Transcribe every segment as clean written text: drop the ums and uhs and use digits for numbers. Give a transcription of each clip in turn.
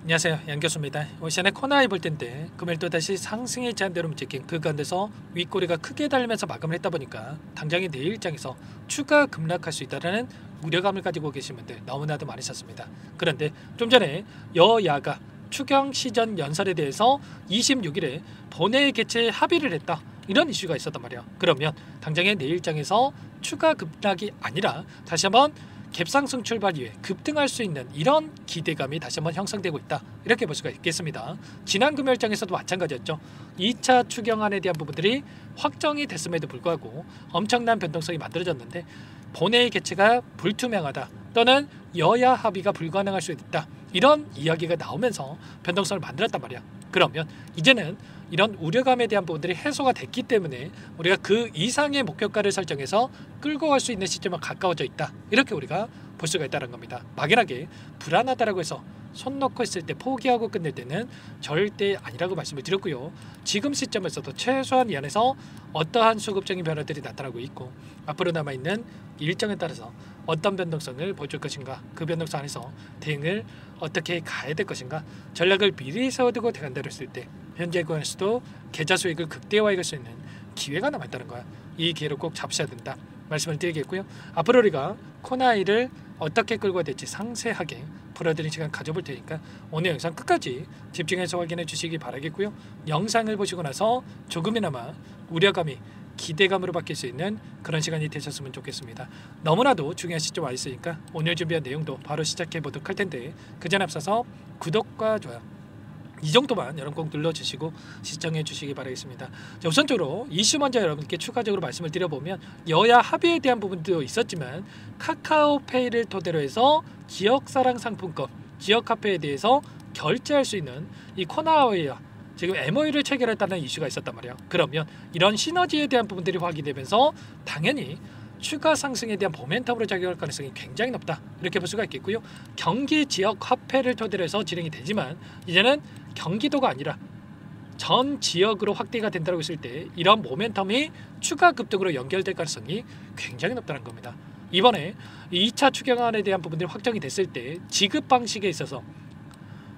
안녕하세요, 양 교수입니다. 올 시간에 코너에 볼 텐데 금일 또다시 상승의 제한대로 움직인 그 가운데서 윗꼬리가 크게 달리면서 마감을 했다 보니까 당장에 내일 일장에서 추가 급락할 수 있다는 우려감을 가지고 계신 분들 너무나도 많으셨습니다. 그런데 좀 전에 여야가 추경 시전 연설에 대해서 26일에 본회의 개최에 합의를 했다, 이런 이슈가 있었단 말이야. 그러면 당장에 내일 장에서 추가 급락이 아니라 다시 한번 갭상승 출발 이후에 급등할 수 있는 이런 기대감이 다시 한번 형성되고 있다, 이렇게 볼 수가 있겠습니다. 지난 금요일장에서도 마찬가지였죠. 2차 추경안에 대한 부분들이 확정이 됐음에도 불구하고 엄청난 변동성이 만들어졌는데 본회의 개최가 불투명하다 또는 여야 합의가 불가능할 수 있다, 이런 이야기가 나오면서 변동성을 만들었단 말이야. 그러면 이제는 이런 우려감에 대한 부분들이 해소가 됐기 때문에 우리가 그 이상의 목표가를 설정해서 끌고 갈 수 있는 시점에 가까워져 있다, 이렇게 우리가 볼 수가 있다는 겁니다. 막연하게 불안하다라고 해서 손 놓고 있을 때 포기하고 끝낼 때는 절대 아니라고 말씀을 드렸고요. 지금 시점에서도 최소한 이 안에서 어떠한 수급적인 변화들이 나타나고 있고 앞으로 남아있는 일정에 따라서 어떤 변동성을 보여줄 것인가, 그 변동성 안에서 대응을 어떻게 가야 될 것인가, 전략을 미리 세워두고 대간다로 했을 때 현재 구간에서도 계좌 수익을 극대화할 수 있는 기회가 남아있다는 거야. 이 기회를 꼭 잡으셔야 된다 말씀을 드리겠고요. 앞으로 우리가 코나이를 어떻게 끌고 될지 상세하게 풀어드리는 시간 가져볼 테니까 오늘 영상 끝까지 집중해서 확인해 주시기 바라겠고요. 영상을 보시고 나서 조금이나마 우려감이 기대감으로 바뀔 수 있는 그런 시간이 되셨으면 좋겠습니다. 너무나도 중요한 시점 와 있으니까 오늘 준비한 내용도 바로 시작해 보도록 할 텐데 그 전 앞서서 구독과 좋아요 이 정도만 여러분 꼭 눌러주시고 시청해 주시기 바라겠습니다. 자, 우선적으로 이슈 먼저 여러분께 추가적으로 말씀을 드려보면 여야 합의에 대한 부분도 있었지만 카카오페이를 토대로 해서 지역사랑 상품권, 지역카페에 대해서 결제할 수 있는 이 코나웨이와 지금 MOU를 체결했다는 이슈가 있었단 말이에요. 그러면 이런 시너지에 대한 부분들이 확인되면서 당연히 추가 상승에 대한 모멘텀으로 작용할 가능성이 굉장히 높다, 이렇게 볼 수가 있겠고요. 경기 지역 화폐를 토대로 해서 진행이 되지만 이제는 경기도가 아니라 전 지역으로 확대가 된다고 했을 때 이런 모멘텀이 추가 급등으로 연결될 가능성이 굉장히 높다는 겁니다. 이번에 2차 추경안에 대한 부분들이 확정이 됐을 때 지급 방식에 있어서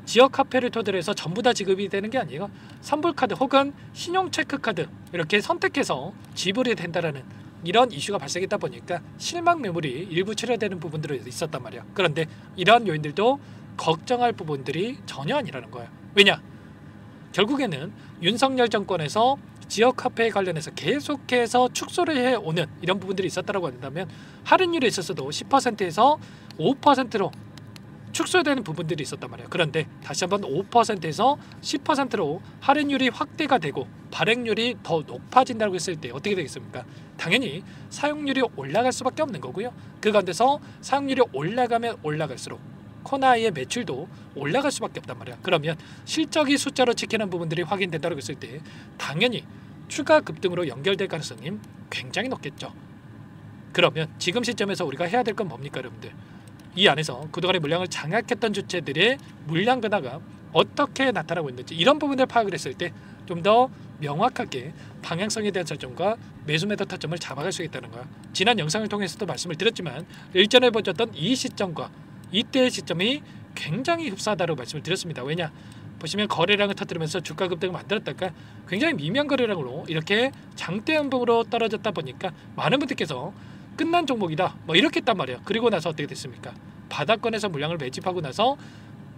지역 화폐를 토대로 해서 전부 다 지급이 되는 게 아니에요. 선불카드 혹은 신용체크카드 이렇게 선택해서 지불이 된다라는 이런 이슈가 발생했다 보니까 실망 매물이 일부 출현되는 부분들이 있었단 말이야. 그런데 이러한 요인들도 걱정할 부분들이 전혀 아니라는 거야. 왜냐? 결국에는 윤석열 정권에서 지역 화폐에 관련해서 계속해서 축소를 해오는 이런 부분들이 있었다고 한다면 할인율에 있어서도 10%에서 5%로 축소되는 부분들이 있었단 말이에요. 그런데 다시 한번 5%에서 10%로 할인율이 확대가 되고 발행률이 더 높아진다고 했을 때 어떻게 되겠습니까? 당연히 사용률이 올라갈 수밖에 없는 거고요. 그 가운데서 사용률이 올라가면 올라갈수록 코나이의 매출도 올라갈 수밖에 없단 말이야. 그러면 실적이 숫자로 지키는 부분들이 확인된다고 했을 때 당연히 추가 급등으로 연결될 가능성이 굉장히 높겠죠. 그러면 지금 시점에서 우리가 해야 될 건 뭡니까, 여러분들? 이 안에서 그동안의 물량을 장악했던 주체들의 물량 변화가 어떻게 나타나고 있는지 이런 부분을 파악을 했을 때 좀 더 명확하게 방향성에 대한 설정과 매수 매도 타점을 잡아갈 수 있다는 거야. 지난 영상을 통해서도 말씀을 드렸지만 일전에 보셨던 이 시점과 이때의 시점이 굉장히 흡사하다고 말씀을 드렸습니다. 왜냐? 보시면 거래량을 터뜨리면서 주가 급등을 만들었다가 굉장히 미미한 거래량으로 이렇게 장대 음봉으로 떨어졌다 보니까 많은 분들께서 끝난 종목이다 뭐 이렇게 했단 말이에요. 그리고 나서 어떻게 됐습니까? 바닥권에서 물량을 매집하고 나서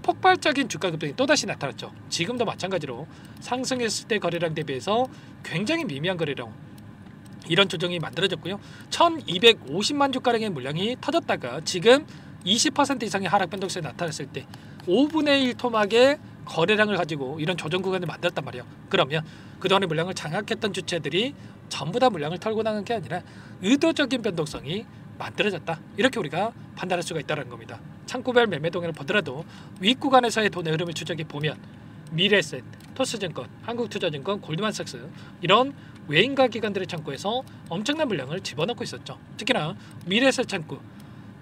폭발적인 주가 급등이 또다시 나타났죠. 지금도 마찬가지로 상승했을 때 거래량 대비해서 굉장히 미미한 거래량 이런 조정이 만들어졌고요. 1250만 주가량의 물량이 터졌다가 지금 20% 이상의 하락 변동성이 나타났을 때 5분의 1 토막의 거래량을 가지고 이런 조정 구간을 만들었단 말이에요. 그러면 그동안의 물량을 장악했던 주체들이 전부 다 물량을 털고 나간 게 아니라 의도적인 변동성이 만들어졌다, 이렇게 우리가 판단할 수가 있다는 겁니다. 창구별 매매 동향을 보더라도 윗구간에서의 돈의 흐름을 추적해 보면 미래에셋, 토스증권, 한국투자증권, 골드만삭스 이런 외인가 기관들의 창구에서 엄청난 물량을 집어넣고 있었죠. 특히나 미래에셋 창구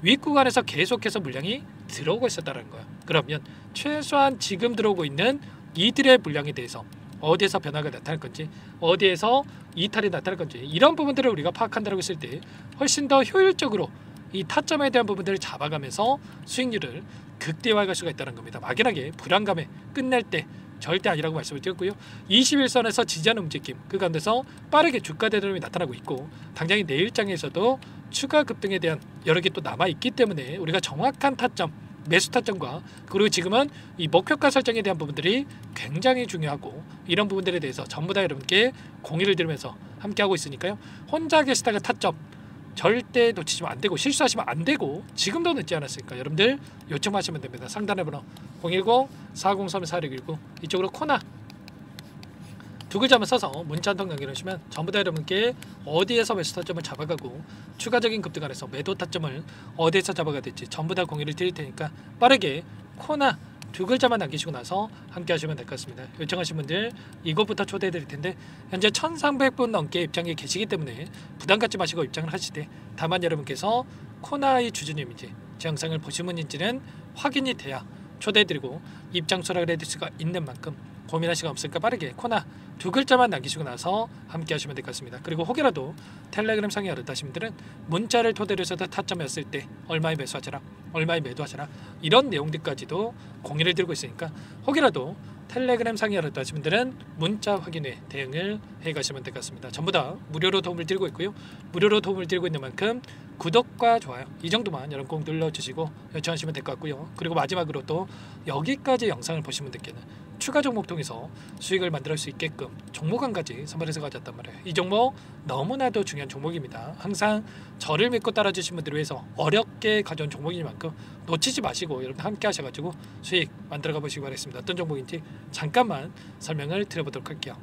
윗구간에서 계속해서 물량이 들어오고 있었다는 거야. 그러면 최소한 지금 들어오고 있는 이들의 물량에 대해서 어디에서 변화가 나타날 건지, 어디에서 이탈이 나타날 건지 이런 부분들을 우리가 파악한다고 했을 때 훨씬 더 효율적으로 이 타점에 대한 부분들을 잡아가면서 수익률을 극대화할 수가 있다는 겁니다. 막연하게 불안감에 끝낼 때 절대 아니라고 말씀을 드렸고요. 21선에서 지지하는 움직임, 그 가운데서 빠르게 주가 대흐름이 나타나고 있고 당장의 내일장에서도 추가 급등에 대한 여러 개 또 남아 있기 때문에 우리가 정확한 타점, 매수 타점과 그리고 지금은 이 목표가 설정에 대한 부분들이 굉장히 중요하고 이런 부분들에 대해서 전부 다 여러분께 공유를 드리면서 함께 하고 있으니까요. 혼자 계시다가 타점 절대 놓치시면 안 되고 실수하시면 안 되고 지금도 늦지 않았으니까 여러분들 요청하시면 됩니다. 상단의 번호 010-403-4619 이쪽으로 코나 두 글자만 써서 문자 한 통 남겨주시면 전부 다 여러분께 어디에서 매수 타점을 잡아가고 추가적인 급등 안에서 매도 타점을 어디에서 잡아가야 될지 전부 다 공유를 드릴 테니까 빠르게 코나 두 글자만 남기시고 나서 함께 하시면 될 것 같습니다. 요청하신 분들 이것부터 초대해 드릴 텐데 현재 1300분 넘게 입장에 계시기 때문에 부담 갖지 마시고 입장을 하시되 다만 여러분께서 코나의 주주님인지 제 영상을 보신 분인지는 확인이 돼야 초대해 드리고 입장 수락을 해드릴 수가 있는 만큼 고민할 시간 없으니까 빠르게 코나 두 글자만 남기시고 나서 함께 하시면 될 것 같습니다. 그리고 혹여라도 텔레그램 상에 어렵다신 분들은 문자를 토대로 해서 타점이었을 때 얼마에 매수하셔라, 얼마에 매도하셔라 이런 내용들까지도 공유를 드리고 있으니까 혹여라도 텔레그램 상에 어렵다신 분들은 문자 확인 후에 대응을 해가시면 될 것 같습니다. 전부 다 무료로 도움을 드리고 있고요. 무료로 도움을 드리고 있는 만큼 구독과 좋아요 이 정도만 여러분 꼭 눌러주시고 요청하시면 될 것 같고요. 그리고 마지막으로 또 여기까지 영상을 보신 분들께는 추가 종목 통해서 수익을 만들 수 있게끔 종목 한 가지 선물해서 가졌단 말이에요. 이 종목 너무나도 중요한 종목입니다. 항상 저를 믿고 따라주신 분들을 위해서 어렵게 가져온 종목이니만큼 놓치지 마시고 여러분 함께 하셔가지고 수익 만들어 가보시기 바라겠습니다. 어떤 종목인지 잠깐만 설명을 드려보도록 할게요.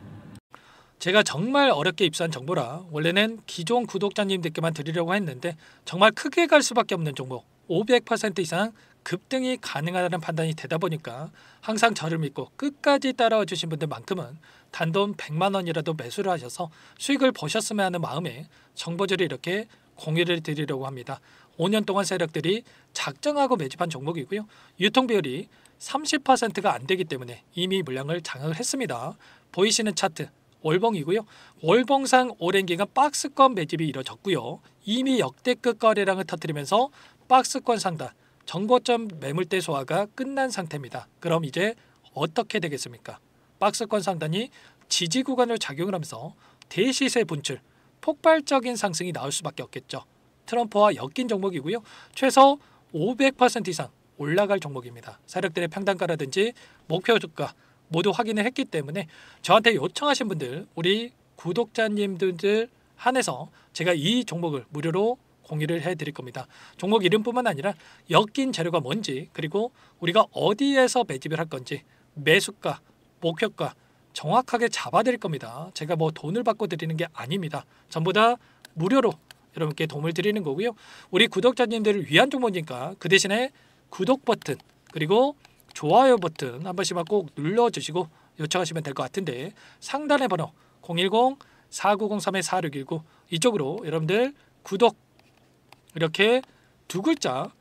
제가 정말 어렵게 입수한 정보라 원래는 기존 구독자님들께만 드리려고 했는데 정말 크게 갈 수밖에 없는 종목 500% 이상 급등이 가능하다는 판단이 되다 보니까 항상 저를 믿고 끝까지 따라와 주신 분들만큼은 단돈 100만 원이라도 매수를 하셔서 수익을 보셨으면 하는 마음에 정보들을 이렇게 공유를 드리려고 합니다. 5년 동안 세력들이 작정하고 매집한 종목이고요. 유통비율이 30%가 안 되기 때문에 이미 물량을 장악을 했습니다. 보이시는 차트 월봉이고요. 월봉상 오랜 기간 박스권 매집이 이뤄졌고요. 이미 역대급 거래량을 터뜨리면서 박스권 상단 정고점 매물대 소화가 끝난 상태입니다. 그럼 이제 어떻게 되겠습니까? 박스권 상단이 지지 구간을 작용을 하면서 대시세 분출, 폭발적인 상승이 나올 수밖에 없겠죠. 트럼프와 엮인 종목이고요. 최소 500% 이상 올라갈 종목입니다. 세력들의 평단가라든지 목표 주가 모두 확인을 했기 때문에 저한테 요청하신 분들 우리 구독자님들 한해서 제가 이 종목을 무료로 공유를 해드릴 겁니다. 종목 이름뿐만 아니라 엮인 재료가 뭔지 그리고 우리가 어디에서 매집을 할 건지 매수가, 목표가 정확하게 잡아드릴 겁니다. 제가 뭐 돈을 받고 드리는 게 아닙니다. 전부 다 무료로 여러분께 도움을 드리는 거고요. 우리 구독자님들을 위한 종목이니까 그 대신에 구독 버튼 그리고 좋아요 버튼 한 번씩만 꼭 눌러주시고 요청하시면 될 것 같은데 상단의 번호 010-4903-4619 이쪽으로 여러분들 구독 이렇게 두 글자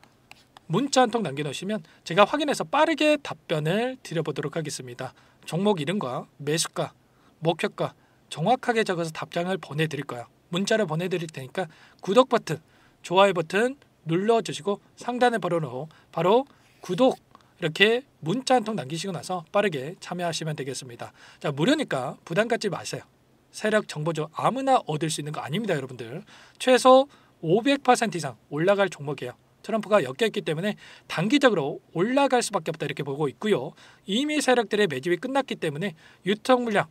문자 한 통 남겨놓으시면 제가 확인해서 빠르게 답변을 드려보도록 하겠습니다. 종목 이름과 매수가, 목표가 정확하게 적어서 답장을 보내드릴 거예요. 문자를 보내드릴 테니까 구독 버튼, 좋아요 버튼 눌러주시고 상단의 번호로 바로 구독 이렇게 문자 한 통 남기시고 나서 빠르게 참여하시면 되겠습니다. 자, 무료니까 부담 갖지 마세요. 세력 정보죠. 아무나 얻을 수 있는 거 아닙니다, 여러분들. 최소 500% 이상 올라갈 종목이에요. 트럼프가 엮여있기 때문에 단기적으로 올라갈 수밖에 없다 이렇게 보고 있고요. 이미 세력들의 매집이 끝났기 때문에 유통 물량,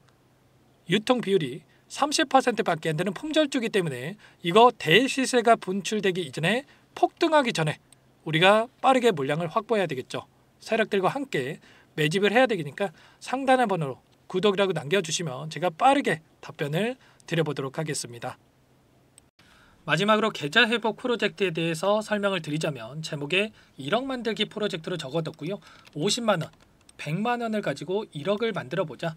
유통 비율이 30%밖에 안 되는 품절주기 때문에 이거 대시세가 분출되기 이전에 폭등하기 전에 우리가 빠르게 물량을 확보해야 되겠죠. 세력들과 함께 매집을 해야 되니까 상단의 번호로 구독이라고 남겨주시면 제가 빠르게 답변을 드려보도록 하겠습니다. 마지막으로 계좌 회복 프로젝트에 대해서 설명을 드리자면 제목에 1억 만들기 프로젝트로 적어뒀고요. 50만원, 100만원을 가지고 1억을 만들어보자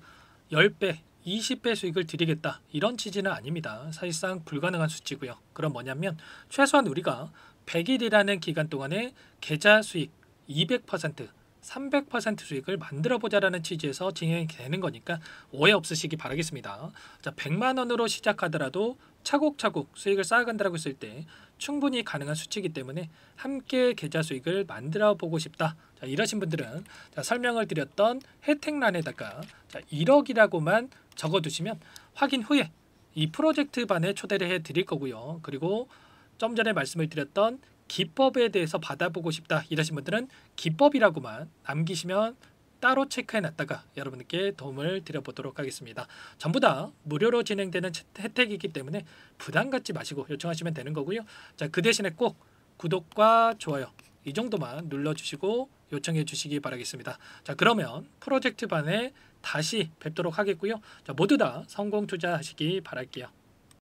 10배, 20배 수익을 드리겠다 이런 취지는 아닙니다. 사실상 불가능한 수치고요. 그럼 뭐냐면 최소한 우리가 100일이라는 기간 동안에 계좌 수익 200%, 300% 수익을 만들어보자라는 취지에서 진행이 되는 거니까 오해 없으시기 바라겠습니다. 자, 100만 원으로 시작하더라도 차곡차곡 수익을 쌓아간다고 했을 때 충분히 가능한 수치이기 때문에 함께 계좌 수익을 만들어 보고 싶다. 자, 이러신 분들은 설명을 드렸던 혜택란에다가 1억이라고만 적어두시면 확인 후에 이 프로젝트 반에 초대를 해 드릴 거고요. 그리고 좀 전에 말씀을 드렸던 기법에 대해서 받아보고 싶다 이러신 분들은 기법이라고만 남기시면 따로 체크해 놨다가 여러분께 도움을 드려보도록 하겠습니다. 전부 다 무료로 진행되는 혜택이기 때문에 부담 갖지 마시고 요청하시면 되는 거고요. 자, 그 대신에 꼭 구독과 좋아요 이 정도만 눌러주시고 요청해 주시기 바라겠습니다. 자, 그러면 프로젝트 반에 다시 뵙도록 하겠고요. 자, 모두 다 성공 투자하시기 바랄게요.